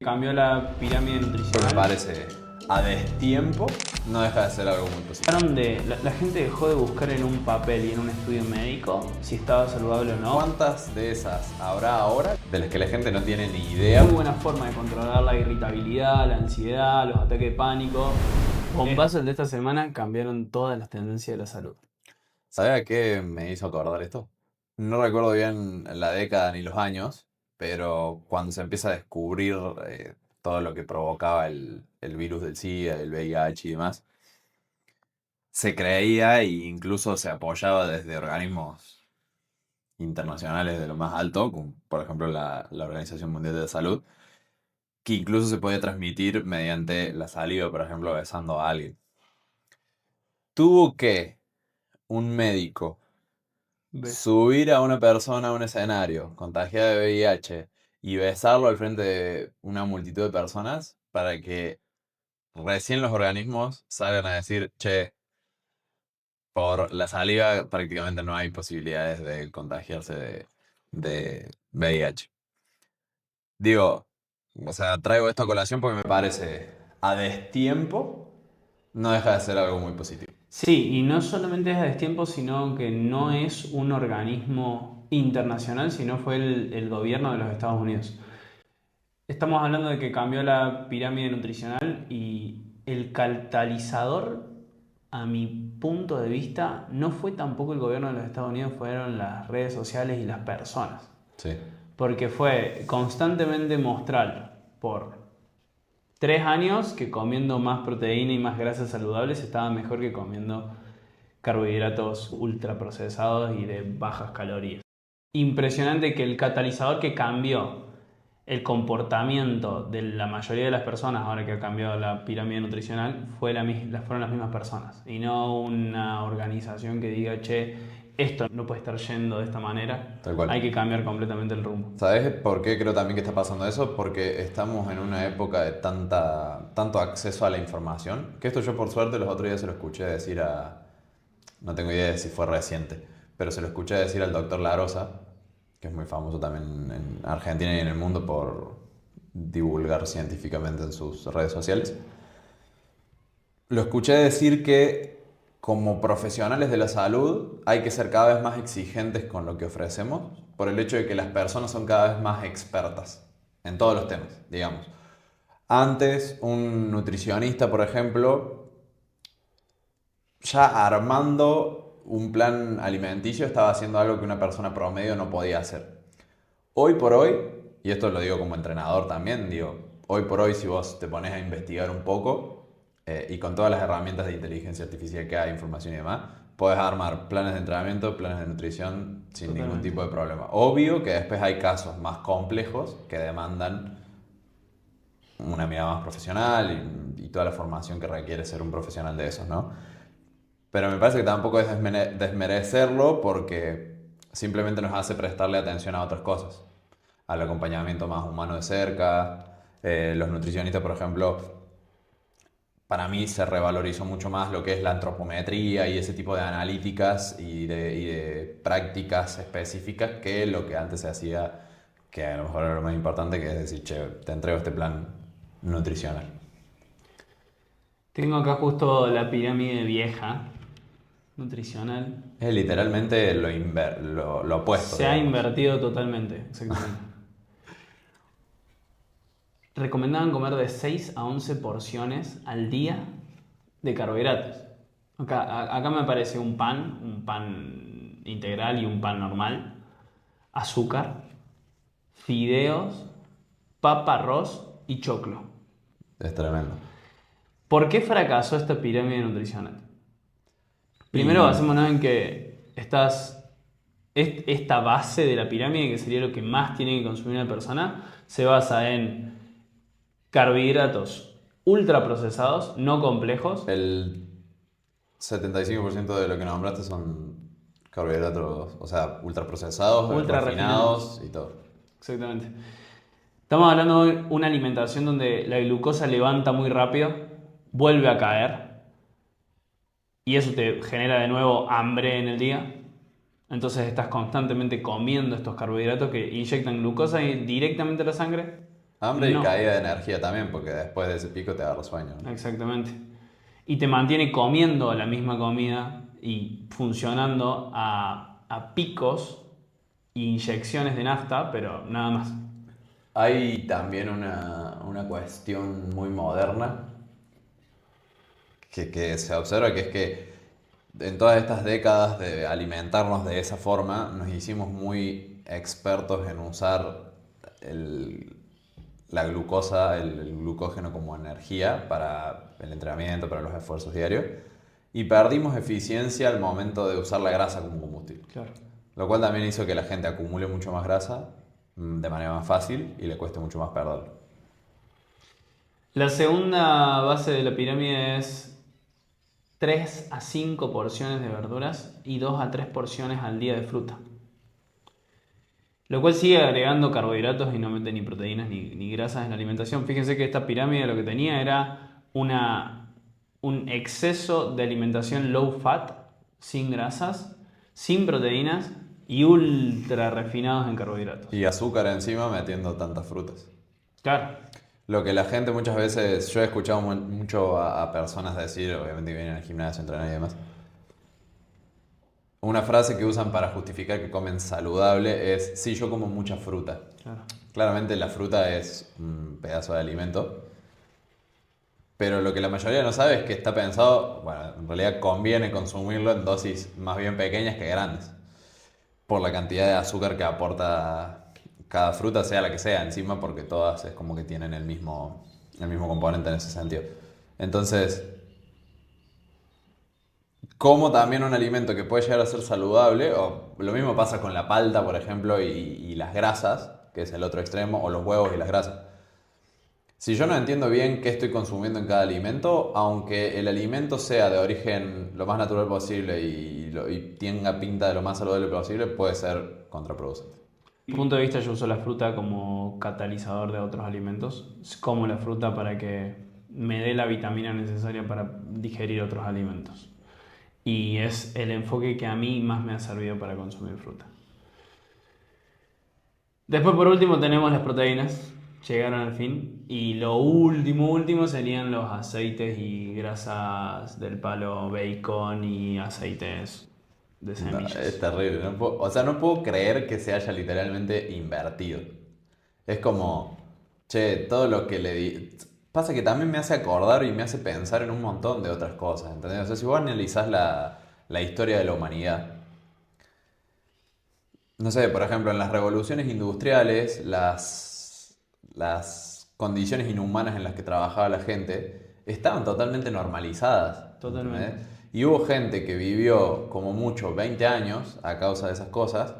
Cambió la pirámide Me nutricional. parece a destiempo, no deja de ser algo muy positivo. La gente dejó de buscar en un papel y en un estudio médico si estaba saludable o no. ¿Cuántas de esas habrá ahora de las que la gente no tiene ni idea? Muy buena forma de controlar la irritabilidad, la ansiedad, los ataques de pánico. Bombazos de esta semana cambiaron todas las tendencias de la salud. ¿Sabes a qué me hizo acordar esto? No recuerdo bien la década ni los años, pero cuando se empieza a descubrir todo lo que provocaba el virus del SIDA, el VIH y demás, se creía e incluso se apoyaba desde organismos internacionales de lo más alto, como por ejemplo la Organización Mundial de la Salud, que incluso se puede transmitir mediante la saliva, por ejemplo, besando a alguien. Tuvo que un médico ¿Ves? subir a una persona a un escenario contagiada de VIH y besarlo al frente de una multitud de personas para que recién los organismos salgan a decir, che, por la saliva prácticamente no hay posibilidades de contagiarse de VIH. Digo, o sea, traigo esto a colación porque me parece a destiempo, no deja de ser algo muy positivo. Sí, y no solamente es a destiempo, sino que no es un organismo internacional, sino fue el gobierno de los Estados Unidos. Estamos hablando de que cambió la pirámide nutricional y el catalizador, a mi punto de vista, no fue tampoco el gobierno de los Estados Unidos, fueron las redes sociales y las personas. Sí. Porque fue constantemente mostrar por 3 años que comiendo más proteína y más grasas saludables estaba mejor que comiendo carbohidratos ultraprocesados y de bajas calorías. Impresionante que el catalizador que cambió el comportamiento de la mayoría de las personas, ahora que ha cambiado la pirámide nutricional, fueron las mismas personas. Y no una organización que diga, che, esto no puede estar yendo de esta manera, Tal cual. hay que cambiar completamente el rumbo. ¿Sabes por qué creo también que está pasando eso? Porque estamos en una época de tanto acceso a la información, que esto yo por suerte los otros días se lo escuché decir no tengo idea de si fue reciente, pero se lo escuché decir al doctor Larosa, que es muy famoso también en Argentina y en el mundo por divulgar científicamente en sus redes sociales. Lo escuché decir que como profesionales de la salud hay que ser cada vez más exigentes con lo que ofrecemos por el hecho de que las personas son cada vez más expertas en todos los temas, digamos. Antes, un nutricionista, por ejemplo, ya armando un plan alimenticio estaba haciendo algo que una persona promedio no podía hacer. Hoy por hoy, y esto lo digo como entrenador también, digo, hoy por hoy si vos te pones a investigar un poco y con todas las herramientas de inteligencia artificial que hay, información y demás, podés armar planes de entrenamiento, planes de nutrición sin ningún Totalmente. tipo de problema. Obvio que después hay casos más complejos que demandan una mirada más profesional y toda la formación que requiere ser un profesional de esos, ¿no? Pero me parece que tampoco es desmerecerlo porque simplemente nos hace prestarle atención a otras cosas, al acompañamiento más humano de cerca. Los nutricionistas, por ejemplo, para mí se revalorizó mucho más lo que es la antropometría y ese tipo de analíticas y de prácticas específicas que lo que antes se hacía, que a lo mejor era lo más importante, que es decir, che, te entrego este plan nutricional. Tengo acá justo la pirámide vieja, nutricional. Es literalmente lo opuesto, Se ha digamos. invertido totalmente, exactamente. Recomendaban comer de 6 a 11 porciones al día de carbohidratos. Acá me aparece un pan integral y un pan normal, azúcar, fideos, papa, arroz y choclo. Es tremendo. ¿Por qué fracasó esta pirámide nutricional? Primero Y basémonos en que esta base de la pirámide, que sería lo que más tiene que consumir una persona, se basa en carbohidratos ultraprocesados, no complejos, el 75% de lo que nombraste son carbohidratos, o sea, ultraprocesados, ultra refinados. refinados y todo. Exactamente. Estamos hablando de una alimentación donde la glucosa levanta muy rápido, vuelve a caer y eso te genera de nuevo hambre en el día. Entonces estás constantemente comiendo estos carbohidratos que inyectan glucosa directamente a la sangre. Hambre y No, caída de energía también, porque después de ese pico te agarra sueño, ¿no? exactamente. Y te mantiene comiendo la misma comida y funcionando a picos e inyecciones de nafta, pero nada más. Hay también una cuestión muy moderna que se observa, que es que en todas estas décadas de alimentarnos de esa forma, nos hicimos muy expertos en usar el, la glucosa, el glucógeno como energía para el entrenamiento, para los esfuerzos diarios, y perdimos eficiencia al momento de usar la grasa como combustible. Claro. Lo cual también hizo que la gente acumule mucho más grasa de manera más fácil y le cueste mucho más perderlo. La segunda base de la pirámide es 3 a 5 porciones de verduras y 2 a 3 porciones al día de fruta. Lo cual sigue agregando carbohidratos y no mete ni proteínas ni grasas en la alimentación. Fíjense que esta pirámide lo que tenía era un exceso de alimentación low fat, sin grasas, sin proteínas y ultra refinados en carbohidratos. Y azúcar encima metiendo tantas frutas. Claro, Lo que la gente muchas veces, yo he escuchado mucho a personas decir, obviamente que vienen al gimnasio, entrenan y demás, una frase que usan para justificar que comen saludable es, sí, yo como mucha fruta. claro. Claramente la fruta es un pedazo de alimento, pero lo que la mayoría no sabe es que está pensado, bueno, en realidad conviene consumirlo en dosis más bien pequeñas que grandes, por la cantidad de azúcar que aporta cada fruta, sea la que sea, encima, porque todas es como que tienen el mismo componente en ese sentido. Entonces, como también un alimento que puede llegar a ser saludable, o lo mismo pasa con la palta, por ejemplo, y las grasas, que es el otro extremo, o los huevos y las grasas. Si yo no entiendo bien qué estoy consumiendo en cada alimento, aunque el alimento sea de origen lo más natural posible y tenga pinta de lo más saludable posible, puede ser contraproducente. Mi punto de vista, yo uso la fruta como catalizador de otros alimentos. Como la fruta para que me dé la vitamina necesaria para digerir otros alimentos. Y es el enfoque que a mí más me ha servido para consumir fruta. Después, por último, tenemos las proteínas. Llegaron al fin. Y lo último serían los aceites y grasas del palo bacon y aceites de No, es semillas. terrible. O sea, no puedo creer que se haya literalmente invertido. Es como, che, todo lo que le di. Pasa que también me hace acordar y me hace pensar en un montón de otras cosas, ¿entendés? O sea, si vos analizás la historia de la humanidad, no sé, por ejemplo, en las revoluciones industriales, las condiciones inhumanas en las que trabajaba la gente estaban totalmente normalizadas, ¿entendés? Totalmente. Y hubo gente que vivió como mucho 20 años a causa de esas cosas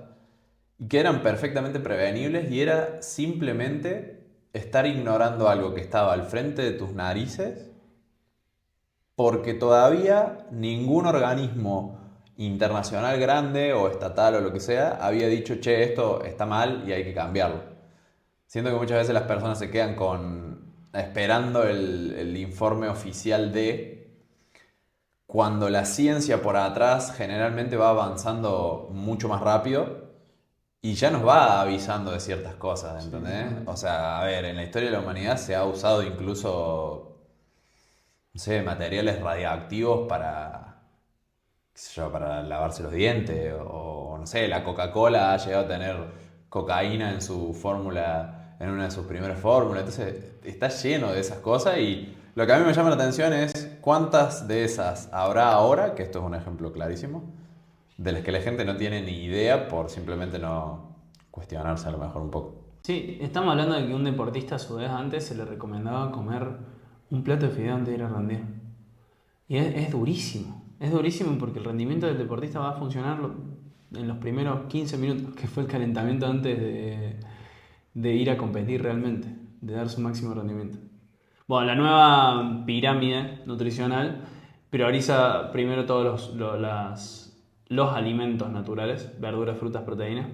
y que eran perfectamente prevenibles y era simplemente estar ignorando algo que estaba al frente de tus narices porque todavía ningún organismo internacional grande o estatal o lo que sea había dicho, che, esto está mal y hay que cambiarlo. Siento que muchas veces las personas se quedan esperando el informe oficial de cuando la ciencia por atrás generalmente va avanzando mucho más rápido y ya nos va avisando de ciertas cosas, Sí, ¿entendés? totalmente. O sea, a ver, en la historia de la humanidad se ha usado incluso, no sé, materiales radiactivos para, qué sé yo, para lavarse los dientes, o no sé, la Coca-Cola ha llegado a tener cocaína en su fórmula, en una de sus primeras fórmulas, entonces está lleno de esas cosas y lo que a mí me llama la atención es cuántas de esas habrá ahora, que esto es un ejemplo clarísimo, de las que la gente no tiene ni idea por simplemente no cuestionarse a lo mejor un poco. Sí, estamos hablando de que un deportista a su vez antes se le recomendaba comer un plato de fideo antes de ir a rendir. Y es durísimo porque el rendimiento del deportista va a funcionar en los primeros 15 minutos, que fue el calentamiento antes de ir a competir realmente, de dar su máximo rendimiento. Bueno, la nueva pirámide nutricional prioriza primero todos los alimentos naturales, verduras, frutas, proteínas,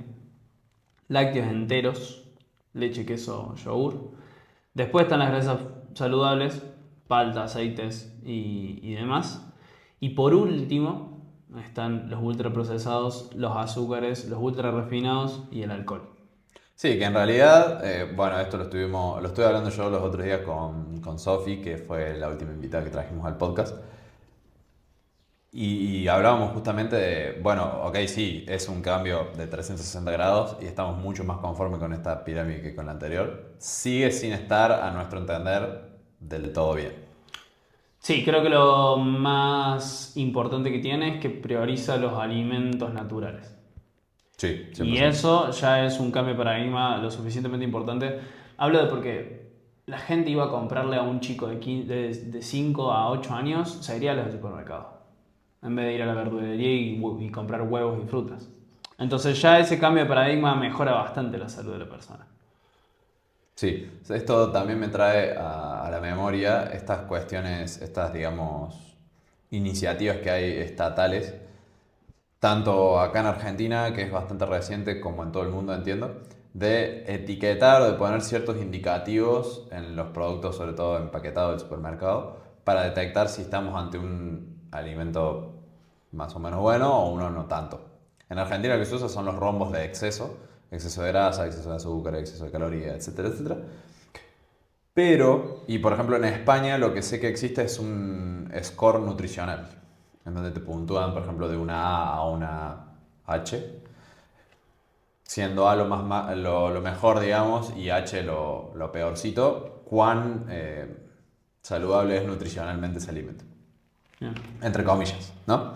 lácteos enteros, leche, queso, yogur. Después están las grasas saludables, palta, aceites y demás. Y por último están los ultraprocesados, los azúcares, los ultra refinados y el alcohol. Sí, que en realidad, bueno, esto lo estuve hablando yo los otros días con Sofi, que fue la última invitada que trajimos al podcast. Y hablábamos justamente de, bueno, ok, sí, es un cambio de 360 grados y estamos mucho más conformes con esta pirámide que con la anterior. Sigue sin estar, a nuestro entender, del todo bien. Sí, creo que lo más importante que tiene es que prioriza los alimentos naturales. Sí, Y 100%. eso ya es un cambio de paradigma lo suficientemente importante. Hablo de porque la gente iba a comprarle a un chico de 5 a 8 años, se iría a los supermercados, en vez de ir a la verdulería y comprar huevos y frutas. Entonces ya ese cambio de paradigma mejora bastante la salud de la persona. Sí, esto también me trae a la memoria estas cuestiones, estas, digamos, iniciativas que hay estatales, tanto acá en Argentina, que es bastante reciente, como en todo el mundo, entiendo, de etiquetar o de poner ciertos indicativos en los productos, sobre todo empaquetados del supermercado, para detectar si estamos ante un alimento más o menos bueno o uno no tanto. En Argentina lo que se usa son los rombos de exceso, exceso de grasa, exceso de azúcar, exceso de calorías, etcétera, etcétera. Pero, y por ejemplo en España lo que sé que existe es un score nutricional, en donde te puntúan, por ejemplo, de una A a una H, siendo A lo mejor, digamos, y H lo peorcito, cuán saludable es nutricionalmente ese alimento. Bien. Entre comillas, ¿no?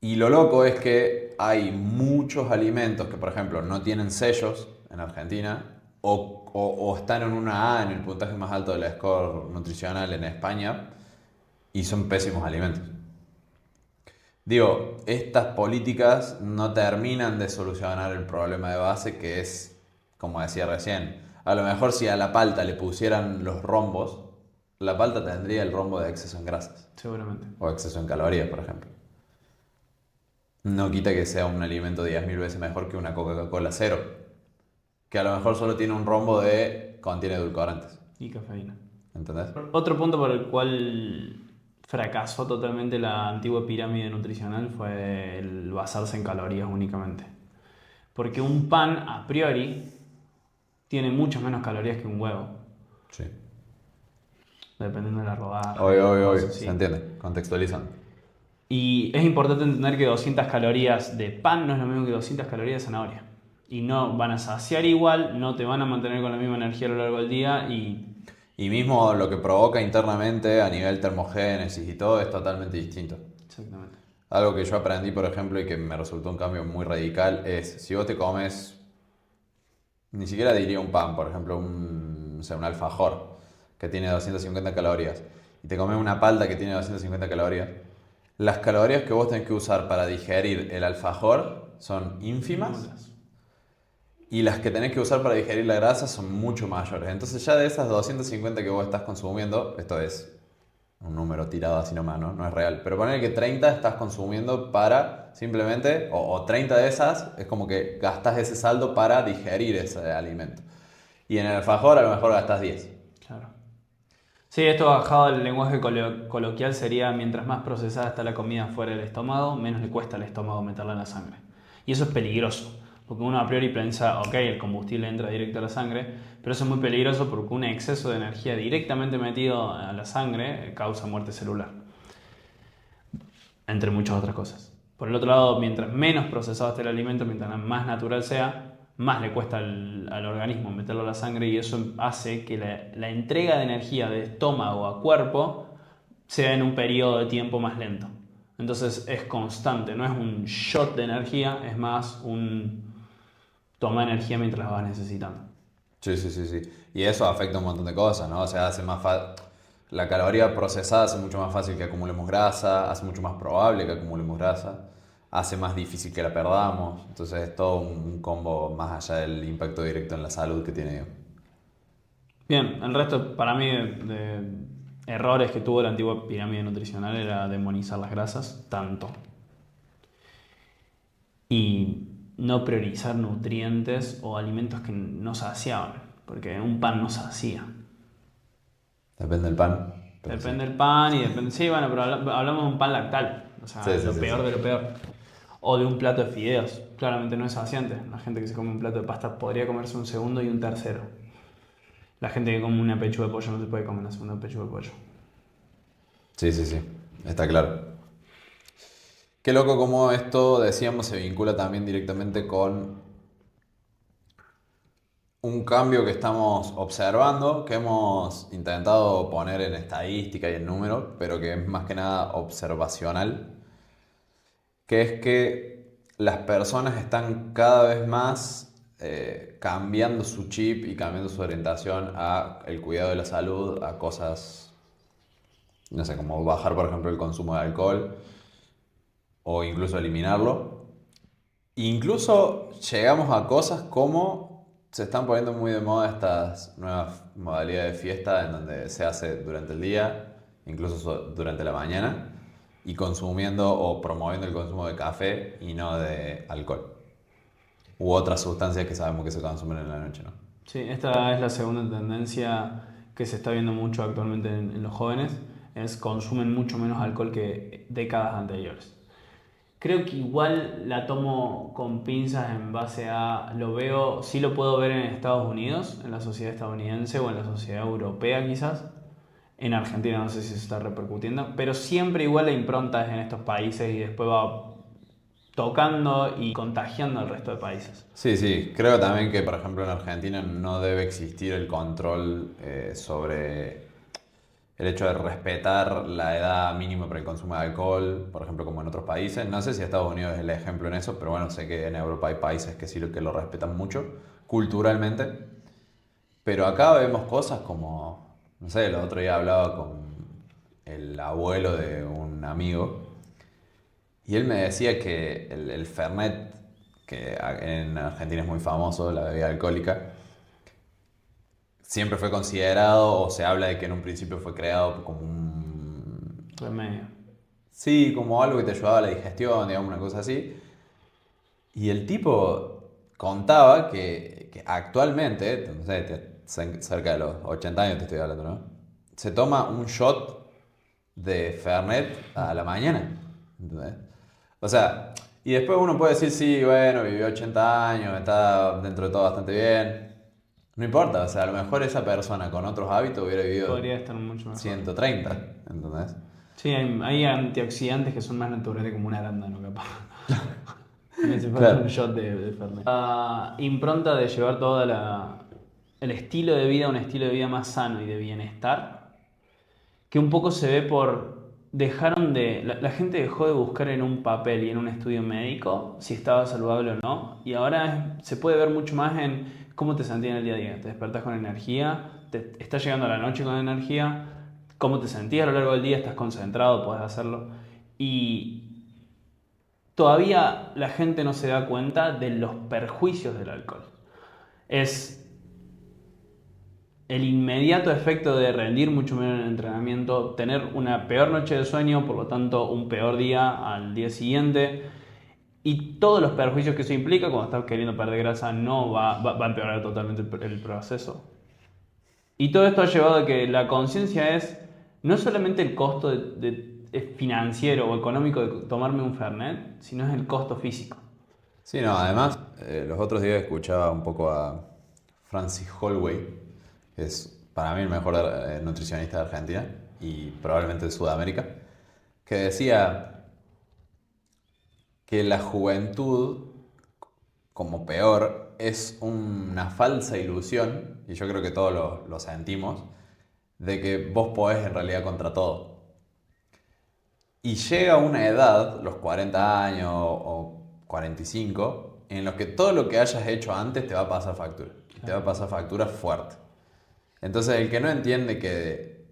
Y lo loco es que hay muchos alimentos que, por ejemplo, no tienen sellos en Argentina o están en una A en el puntaje más alto del score nutricional en España y son pésimos alimentos. Digo, estas políticas no terminan de solucionar el problema de base que es, como decía recién, a lo mejor si a la palta le pusieran los rombos, la palta tendría el rombo de exceso en grasas Seguramente. o exceso en calorías, por ejemplo. No quita que sea un alimento 10.000 veces mejor que una Coca-Cola cero, que a lo mejor solo tiene un rombo de contiene edulcorantes. Y cafeína. ¿Entendés? Otro punto por el cual fracasó totalmente la antigua pirámide nutricional fue el basarse en calorías únicamente. Porque un pan a priori tiene mucho menos calorías que un huevo, Sí. dependiendo de la rodaja y Obvio, demás obvio, obvio. cosas, Se sí. entiende. Contextualizando. Y es importante entender que 200 calorías de pan no es lo mismo que 200 calorías de zanahoria. Y no van a saciar igual, no te van a mantener con la misma energía a lo largo del día Y mismo lo que provoca internamente a nivel termogénesis y todo es totalmente distinto. Exactamente. Algo que yo aprendí, por ejemplo, y que me resultó un cambio muy radical es si vos te comes, ni siquiera diría un pan, por ejemplo, o sea, un alfajor que tiene 250 calorías y te comes una palta que tiene 250 calorías, las calorías que vos tenés que usar para digerir el alfajor son ínfimas Nulas. y las que tenés que usar para digerir la grasa son mucho mayores. Entonces ya de esas 250 que vos estás consumiendo, esto es un número tirado así nomás, ¿no? No es real. Pero poner que 30 estás consumiendo para simplemente, o 30 de esas, es como que gastas ese saldo para digerir ese alimento. Y en el alfajor a lo mejor gastas 10. Claro. Sí, esto bajado al lenguaje coloquial sería mientras más procesada está la comida fuera del estómago, menos le cuesta al estómago meterla en la sangre. Y eso es peligroso, porque uno a priori piensa, ok, el combustible entra directo a la sangre, pero eso es muy peligroso porque un exceso de energía directamente metido a la sangre causa muerte celular, entre muchas otras cosas. Por el otro lado, mientras menos procesado esté el alimento, mientras más natural sea, más le cuesta al organismo meterlo a la sangre y eso hace que la entrega de energía de estómago a cuerpo sea en un periodo de tiempo más lento. Entonces es constante, no es un shot de energía, es más un toma de energía mientras la vas necesitando. Sí, sí, sí, sí. Y eso afecta un montón de cosas, ¿no? O sea, hace más la caloría procesada hace mucho más fácil que acumulemos grasa, hace mucho más probable que acumulemos grasa, hace más difícil que la perdamos. Entonces es todo un combo más allá del impacto directo en la salud que tiene. Bien, el resto para mí de errores que tuvo la antigua pirámide nutricional era demonizar las grasas tanto y no priorizar nutrientes o alimentos que no saciaban, porque un pan no sacia. Depende del pan, pero sí. Depende del pan y depende... Sí, bueno, pero hablamos de un pan lactal, o Sí, sea, sí, lo sí, sí. peor de lo peor. O de un plato de fideos. Claramente no es saciante. La gente que se come un plato de pasta podría comerse un segundo y un tercero. La gente que come una pechuga de pollo no se puede comer una segunda pechuga de pollo. Sí, sí, sí, está claro. Qué loco como esto, decíamos, se vincula también directamente con un cambio que estamos observando, que hemos intentado poner en estadística y en número, pero que es más que nada observacional, que es que las personas están cada vez más cambiando su chip y cambiando su orientación a el cuidado de la salud, a cosas, no sé, como bajar, por ejemplo, el consumo de alcohol o incluso eliminarlo. Incluso llegamos a cosas como se están poniendo muy de moda estas nuevas modalidades de fiesta en donde se hace durante el día, incluso durante la mañana, y consumiendo o promoviendo el consumo de café y no de alcohol. U otras sustancias que sabemos que se consumen en la noche, ¿no? Sí, esta es la segunda tendencia que se está viendo mucho actualmente en los jóvenes. Es consumen mucho menos alcohol que décadas anteriores. Creo que igual la tomo con pinzas en base a, lo veo, sí lo puedo ver en Estados Unidos, en la sociedad estadounidense o en la sociedad europea quizás. En Argentina no sé si se está repercutiendo, pero siempre igual la impronta es en estos países y después va tocando y contagiando al resto de países. Sí, sí, creo también que, por ejemplo, en Argentina no debe existir el control sobre el hecho de respetar la edad mínima para el consumo de alcohol, por ejemplo, como en otros países. No sé si Estados Unidos es el ejemplo en eso, pero bueno, sé que en Europa hay países que sí que lo respetan mucho, culturalmente. Pero acá vemos cosas como, no sé, el otro día hablaba con el abuelo de un amigo y él me decía que el Fernet, que en Argentina es muy famoso, la bebida alcohólica, siempre fue considerado o se habla de que en un principio fue creado como un... Remedio. Sí, como algo que te ayudaba a la digestión, digamos, una cosa así. Y el tipo contaba que actualmente, no sé, cerca de los 80 años te estoy hablando, ¿no? Se toma un shot de Fernet a la mañana. ¿Entendés? O sea, y después uno puede decir, sí, bueno, vivió 80 años, está dentro de todo bastante bien. No importa, o sea, a lo mejor esa persona con otros hábitos hubiera vivido Podría estar mucho mejor. 130, ¿entendés? Sí, hay antioxidantes que son más naturales como un arándano, capaz. Me hace falta un Claro. shot de Fernet. La impronta de llevar todo el estilo de vida a un estilo de vida más sano y de bienestar, que un poco se ve por... Dejaron de... La gente dejó de buscar en un papel y en un estudio médico si estaba saludable o no, y ahora se puede ver mucho más en cómo te sentías en el día a día. Te despertás con energía, te estás llegando a la noche con energía, cómo te sentías a lo largo del día, estás concentrado, podés hacerlo. Y todavía la gente no se da cuenta de los perjuicios del alcohol. Es el inmediato efecto de rendir mucho menos en el entrenamiento, tener una peor noche de sueño, por lo tanto un peor día al día siguiente, y todos los perjuicios que eso implica. Cuando estás queriendo perder grasa no va a empeorar totalmente el proceso. Y todo esto ha llevado a que la conciencia es no solamente el costo financiero o económico de tomarme un Fernet, sino es el costo físico. Sí, no, además, los otros días escuchaba un poco a Francis Holway, que es para mí el mejor nutricionista de Argentina y probablemente de Sudamérica, que decía que la juventud, como peor, es una falsa ilusión, y yo creo que todos lo sentimos, de que vos podés en realidad contra todo. Y llega una edad, los 40 años o 45, en los que todo lo que hayas hecho antes te va a pasar factura. Y te va a pasar factura fuerte. Entonces, el que no entiende que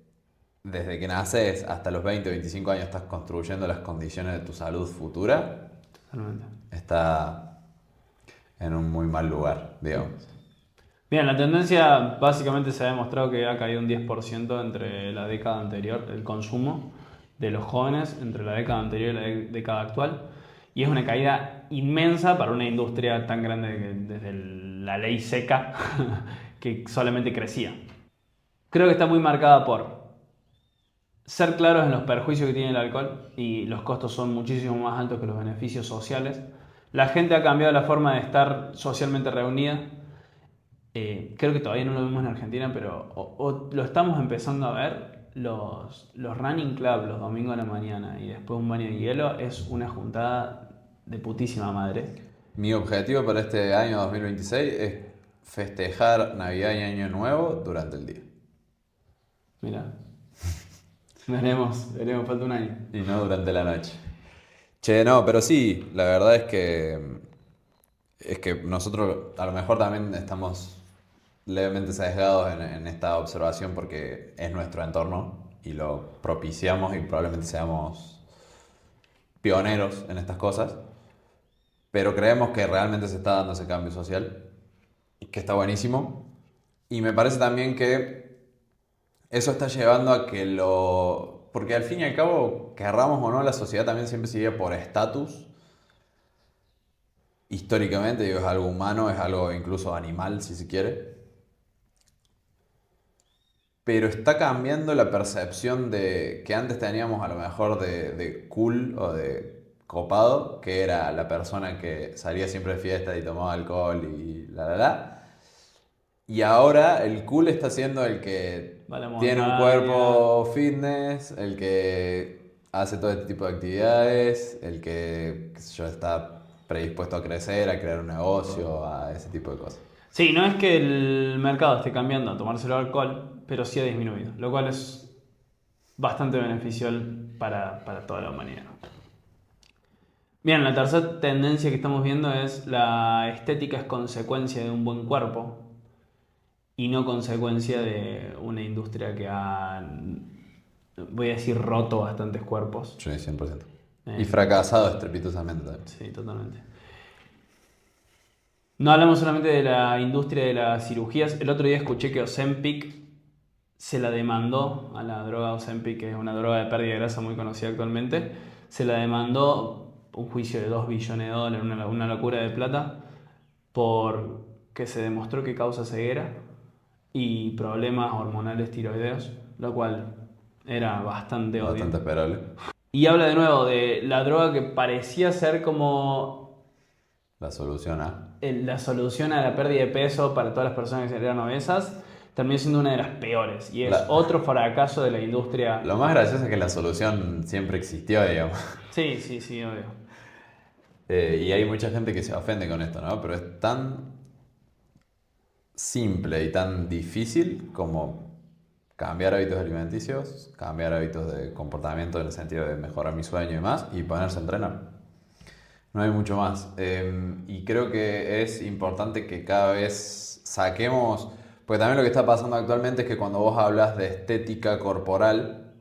desde que naces hasta los 20 o 25 años estás construyendo las condiciones de tu salud futura, Totalmente. está en un muy mal lugar, digamos. Bien, la tendencia básicamente se ha demostrado que ha caído un 10% entre la década anterior, el consumo de los jóvenes entre la década anterior y la década actual. Y es una caída inmensa para una industria tan grande que desde la ley seca que solamente crecía. Creo que está muy marcada por ser claros en los perjuicios que tiene el alcohol y los costos son muchísimo más altos que los beneficios sociales. La gente ha cambiado la forma de estar socialmente reunida. Creo que todavía no lo vemos en Argentina, pero o lo estamos empezando a ver. Los running club los domingos a la mañana y después un baño de hielo es una juntada de putísima madre. Mi objetivo para este año 2026 es festejar Navidad y Año Nuevo durante el día. Mira, veremos, falta un año. Y no durante la noche. Che, no, pero sí, la verdad es que nosotros a lo mejor también estamos levemente sesgados en esta observación porque es nuestro entorno y lo propiciamos y probablemente seamos pioneros en estas cosas, pero creemos que realmente se está dando ese cambio social y que está buenísimo. Y me parece también que eso está llevando a que lo... Porque al fin y al cabo, querramos o no, la sociedad también siempre sigue por estatus. Históricamente, digo, es algo humano, es algo incluso animal, si se quiere. Pero está cambiando la percepción de que antes teníamos a lo mejor de cool o de copado, que era la persona que salía siempre de fiesta y tomaba alcohol y la. Y ahora el cool está siendo el que Va a la tiene un montaña. cuerpo fitness, el que hace todo este tipo de actividades, el que, qué sé yo, está predispuesto a crecer, a crear un negocio, a ese tipo de cosas. Sí, no es que el mercado esté cambiando a tomárselo alcohol, pero sí ha disminuido, lo cual es bastante beneficial para toda la humanidad. Bien, la tercera tendencia que estamos viendo es la estética es consecuencia de un buen cuerpo y no consecuencia de una industria que ha, voy a decir, roto bastantes cuerpos. Sí, 100%. Y Eh, fracasado estrepitosamente también. sí, totalmente. No hablamos solamente de la industria de las cirugías. El otro día escuché que Ozempic se la demandó a la droga Ozempic, que es una droga de pérdida de grasa muy conocida actualmente. Se la demandó un juicio de $2 billones, una locura de plata, porque se demostró que causa ceguera y problemas hormonales tiroideos, lo cual era bastante obvio. Bastante esperable. Y habla de nuevo de la droga que parecía ser como La solución a... la solución a la pérdida de peso para todas las personas que eran obesas, terminó siendo una de las peores. Y es La- otro fracaso de la industria. Lo más gracioso es que la solución siempre existió, digamos. Sí, sí, sí, obvio. Y hay mucha gente que se ofende con esto, ¿no? Pero es tan simple y tan difícil como cambiar hábitos alimenticios, cambiar hábitos de comportamiento en el sentido de mejorar mi sueño y demás, y ponerse a entrenar. No hay mucho más. Y creo que es importante que cada vez saquemos, porque también lo que está pasando actualmente es que cuando vos hablas de estética corporal,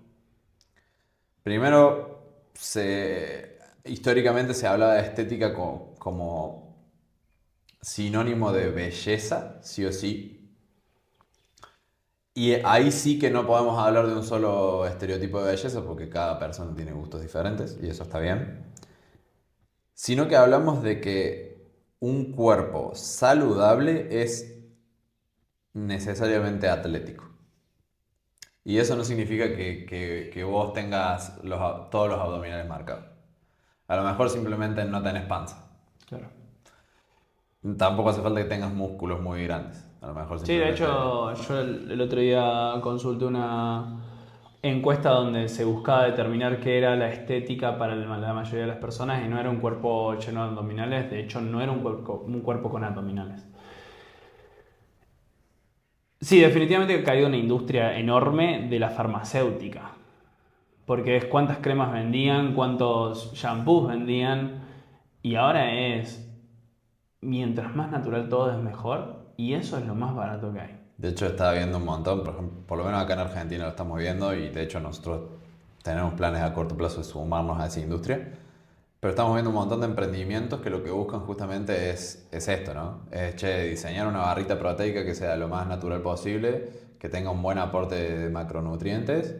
primero históricamente se hablaba de estética como sinónimo de belleza, sí o sí. Y ahí sí que no podemos hablar de un solo estereotipo de belleza, porque cada persona tiene gustos diferentes, y eso está bien. Sino que hablamos de que un cuerpo saludable es necesariamente atlético. Y eso no significa que vos tengas todos los abdominales marcados. A lo mejor simplemente no tenés panza. Claro. Tampoco hace falta que tengas músculos muy grandes. A lo mejor Sí, de simplemente... hecho, yo el otro día consulté una encuesta donde se buscaba determinar qué era la estética para la mayoría de las personas y no era un cuerpo lleno de abdominales, de hecho no era un cuerpo con abdominales. Sí, definitivamente ha caído una industria enorme de la farmacéutica, porque es cuántas cremas vendían, cuántos shampoos vendían, y ahora es, mientras más natural todo es mejor, y eso es lo más barato que hay. De hecho, está viendo un montón, por ejemplo, por lo menos acá en Argentina lo estamos viendo y de hecho nosotros tenemos planes a corto plazo de sumarnos a esa industria. Pero estamos viendo un montón de emprendimientos que lo que buscan justamente es esto, ¿no? Es, che, diseñar una barrita proteica que sea lo más natural posible, que tenga un buen aporte de macronutrientes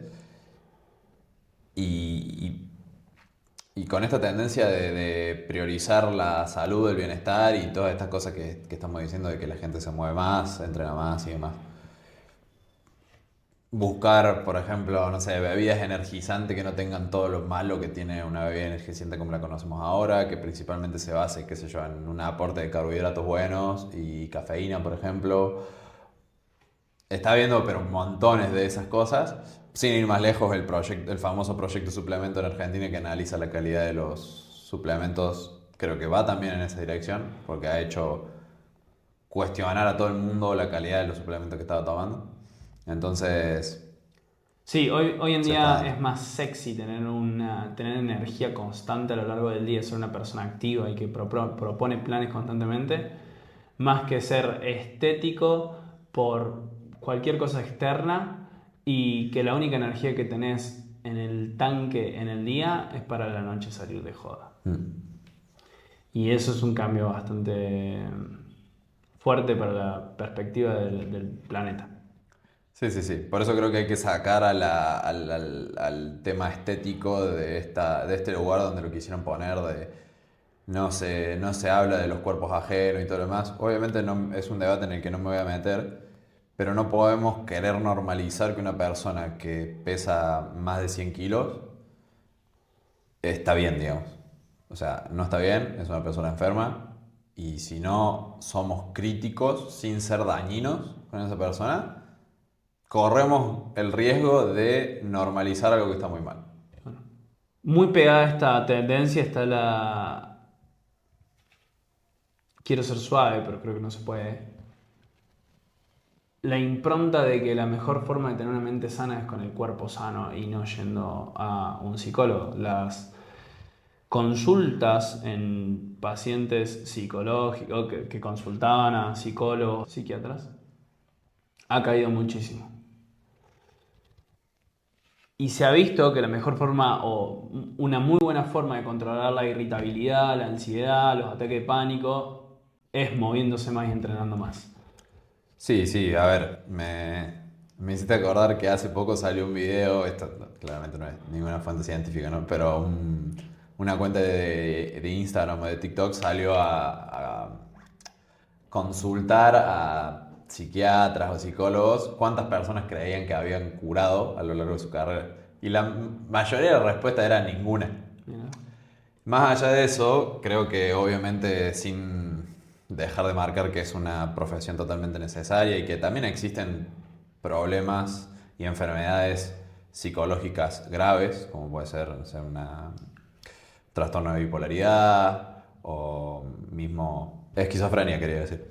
y, y con esta tendencia de priorizar la salud, el bienestar y todas estas cosas que estamos diciendo de que la gente se mueve más, entrena más y demás. buscar, por ejemplo, no sé, bebidas energizantes que no tengan todo lo malo que tiene una bebida energizante como la conocemos ahora, que principalmente se base, qué sé yo, en un aporte de carbohidratos buenos y cafeína, por ejemplo. Está viendo, pero montones de esas cosas. Sin ir más lejos, el famoso proyecto suplemento en Argentina que analiza la calidad de los suplementos, creo que va también en esa dirección, porque ha hecho cuestionar a todo el mundo la calidad de los suplementos que estaba tomando. Entonces, Sí, hoy en se está día dando. es más sexy tener energía constante a lo largo del día, ser una persona activa y que propone planes constantemente, más que ser estético por cualquier cosa externa y que la única energía que tenés en el tanque en el día es para la noche salir de joda. Mm. Y eso es un cambio bastante fuerte para la perspectiva del planeta. Sí, sí, sí. Por eso creo que hay que sacar al tema estético de este lugar donde lo quisieron poner, de no se habla de los cuerpos ajenos y todo lo demás. Obviamente no, es un debate en el que no me voy a meter, pero no podemos querer normalizar que una persona que pesa más de 100 kilos está bien, digamos. O sea, no está bien, es una persona enferma, y si no somos críticos sin ser dañinos con esa persona, corremos el riesgo de normalizar algo que está muy mal. Muy pegada a esta tendencia está la... Quiero ser suave, pero creo que no se puede. La impronta de que la mejor forma de tener una mente sana es con el cuerpo sano y no yendo a un psicólogo. Las consultas en pacientes psicológicos que consultaban a psicólogos, psiquiatras, ha caído muchísimo. Y se ha visto que la mejor forma o una muy buena forma de controlar la irritabilidad, la ansiedad, los ataques de pánico es moviéndose más y entrenando más. Sí, sí, a ver, me hiciste acordar que hace poco salió un video, esto claramente no es ninguna fuente científica, ¿no? Pero una cuenta de Instagram o de TikTok salió a consultar a psiquiatras o psicólogos cuántas personas creían que habían curado a lo largo de su carrera. Y la mayoría de la respuesta era ninguna. Mira. Más allá de eso, creo que obviamente sin dejar de marcar que es una profesión totalmente necesaria y que también existen problemas y enfermedades psicológicas graves, como puede ser, no sé, una trastorno de bipolaridad o mismo esquizofrenia, quería decir.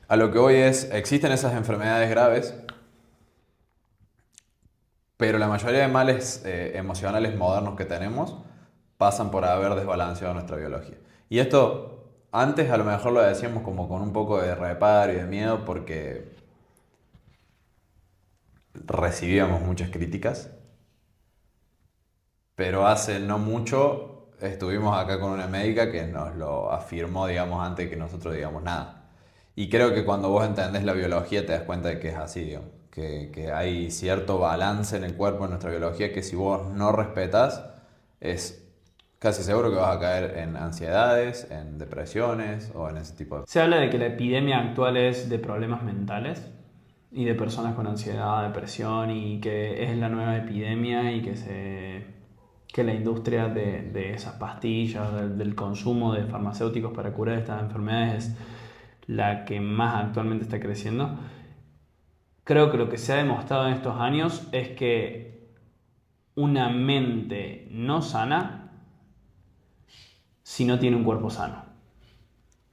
A lo que voy es, existen esas enfermedades graves, pero la mayoría de males emocionales modernos que tenemos pasan por haber desbalanceado nuestra biología. Y esto antes a lo mejor lo decíamos como con un poco de reparo y de miedo porque recibíamos muchas críticas, pero hace no mucho estuvimos acá con una médica que nos lo afirmó, digamos, antes que nosotros digamos nada. Y creo que cuando vos entendés la biología te das cuenta de que es así, digamos, que hay cierto balance en el cuerpo, en nuestra biología, que si vos no respetas, es casi seguro que vas a caer en ansiedades, en depresiones o en ese tipo de... Se habla de que la epidemia actual es de problemas mentales y de personas con ansiedad, depresión y que es la nueva epidemia y que la industria de esas pastillas, del consumo de farmacéuticos para curar estas enfermedades es la que más actualmente está creciendo. Creo que lo que se ha demostrado en estos años es que una mente no sana si no tiene un cuerpo sano.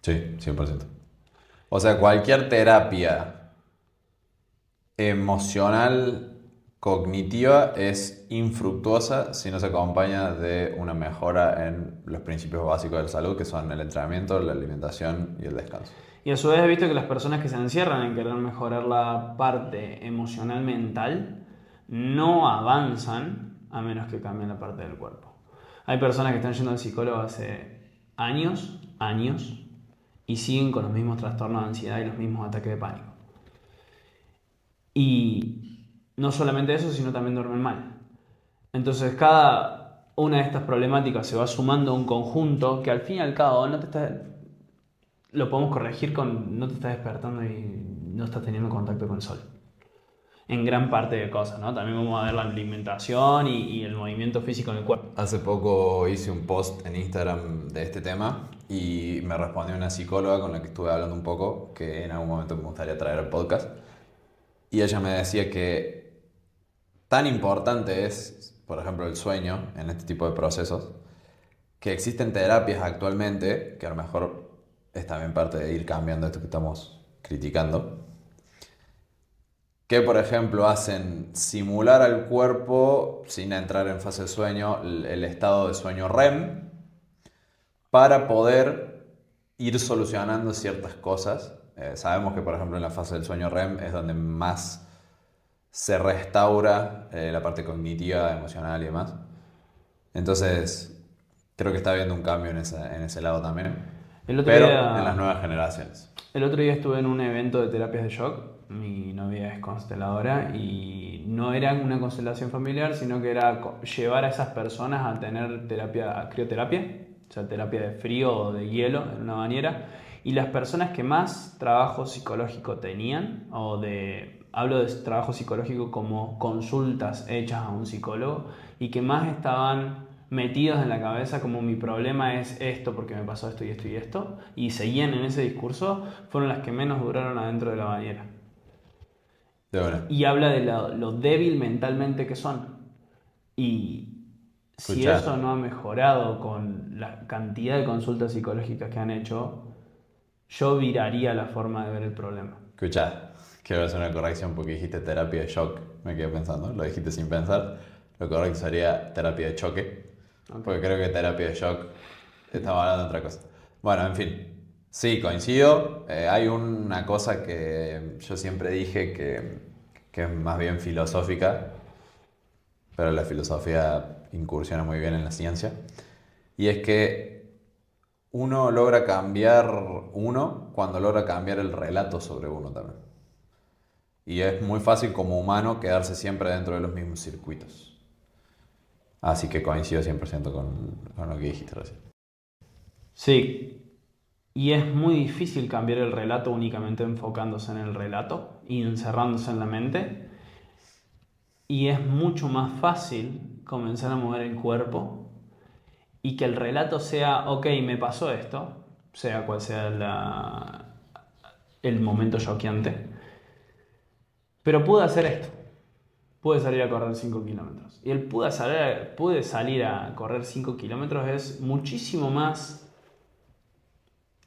Sí, 100%. O sea, cualquier terapia emocional, cognitiva, es infructuosa si no se acompaña de una mejora en los principios básicos de la salud, que son el entrenamiento, la alimentación y el descanso. Y a su vez he visto que las personas que se encierran en querer mejorar la parte emocional mental no avanzan a menos que cambien la parte del cuerpo. Hay personas que están yendo al psicólogo hace años, y siguen con los mismos trastornos de ansiedad y los mismos ataques de pánico. Y no solamente eso, sino también duermen mal. Entonces cada una de estas problemáticas se va sumando a un conjunto que al fin y al cabo no te está, lo podemos corregir con no te estás despertando y no estás teniendo contacto con el sol. en gran parte de cosas, ¿no? También vamos a ver la alimentación y el movimiento físico en el cuerpo. Hace poco hice un post en Instagram de este tema y me respondió una psicóloga con la que estuve hablando un poco, que en algún momento me gustaría traer al podcast. Y ella me decía que tan importante es, por ejemplo, el sueño en este tipo de procesos, que existen terapias actualmente, que a lo mejor es también parte de ir cambiando esto que estamos criticando, que por ejemplo hacen simular al cuerpo, sin entrar en fase de sueño, el estado de sueño REM, para poder ir solucionando ciertas cosas. Sabemos que por ejemplo en la fase del sueño REM es donde más se restaura la parte cognitiva, emocional y demás. Entonces, creo que está habiendo un cambio en ese lado también, El otro pero día, en las nuevas generaciones. el otro día estuve en un evento de terapias de shock. Mi novia es consteladora y no era una constelación familiar, sino que era llevar a esas personas a tener terapia, crioterapia, o sea, terapia de frío o de hielo en una bañera. Y las personas que más trabajo psicológico tenían, hablo de trabajo psicológico como consultas hechas a un psicólogo, y que más estaban metidos en la cabeza como mi problema es esto porque me pasó esto y esto y esto, y seguían en ese discurso, fueron las que menos duraron adentro de la bañera. De buena. Y habla de lo débil mentalmente que son. Y si Escuchá. eso no ha mejorado con la cantidad de consultas psicológicas que han hecho, yo viraría la forma de ver el problema. Escuchá, quiero hacer una corrección porque dijiste terapia de shock. Me quedé pensando, lo dijiste sin pensar. Lo correcto sería terapia de choque. Porque creo que terapia de shock estamos hablando de otra cosa. Bueno, en fin. Sí, coincido. Hay una cosa que yo siempre dije que es más bien filosófica, pero la filosofía incursiona muy bien en la ciencia. Y es que uno cuando logra cambiar el relato sobre uno también. Y es muy fácil como humano quedarse siempre dentro de los mismos circuitos. Así que coincido 100% con lo que dijiste recién. Sí, y es muy difícil cambiar el relato únicamente enfocándose en el relato y encerrándose en la mente. Y es mucho más fácil comenzar a mover el cuerpo y que el relato sea, ok, me pasó esto, sea cual sea el momento choqueante, pero pude hacer esto. Pude salir a correr 5 kilómetros. Y el pude salir a correr 5 kilómetros es muchísimo más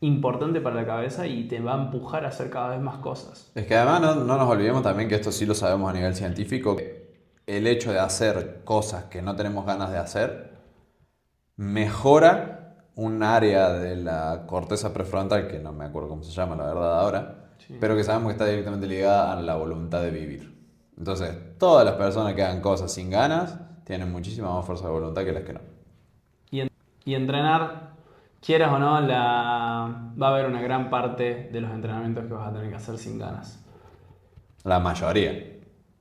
importante para la cabeza y te va a empujar a hacer cada vez más cosas. Es que además no nos olvidemos también que esto sí lo sabemos a nivel científico. El hecho de hacer cosas que no tenemos ganas de hacer mejora un área de la corteza prefrontal, que no me acuerdo cómo se llama la verdad ahora, Sí. pero que sabemos que está directamente ligada a la voluntad de vivir. Entonces, todas las personas que hagan cosas sin ganas tienen muchísima más fuerza de voluntad que las que no. Y entrenar, quieras o no, va a haber una gran parte de los entrenamientos que vas a tener que hacer sin ganas. La mayoría.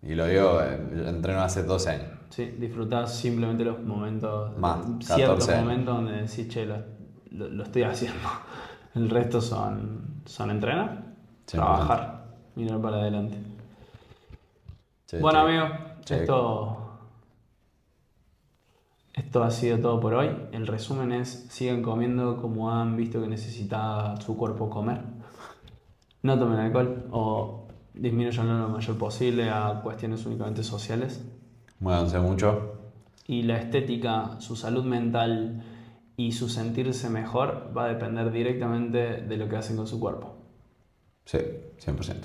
Y lo digo, yo entreno hace 12 años. Sí, disfrutás simplemente los momentos, Más, ciertos 14 años. momentos donde decís, che, lo estoy haciendo. El resto son entrenar, 100%. trabajar, mirar para adelante. Che, Bueno, che. amigo, Che. esto ha sido todo por hoy. El resumen es, sigan comiendo como han visto que necesita su cuerpo comer. No tomen alcohol o disminuyanlo lo mayor posible a cuestiones únicamente sociales. Muévanse mucho. Y la estética, su salud mental y su sentirse mejor va a depender directamente de lo que hacen con su cuerpo. Sí, 100%.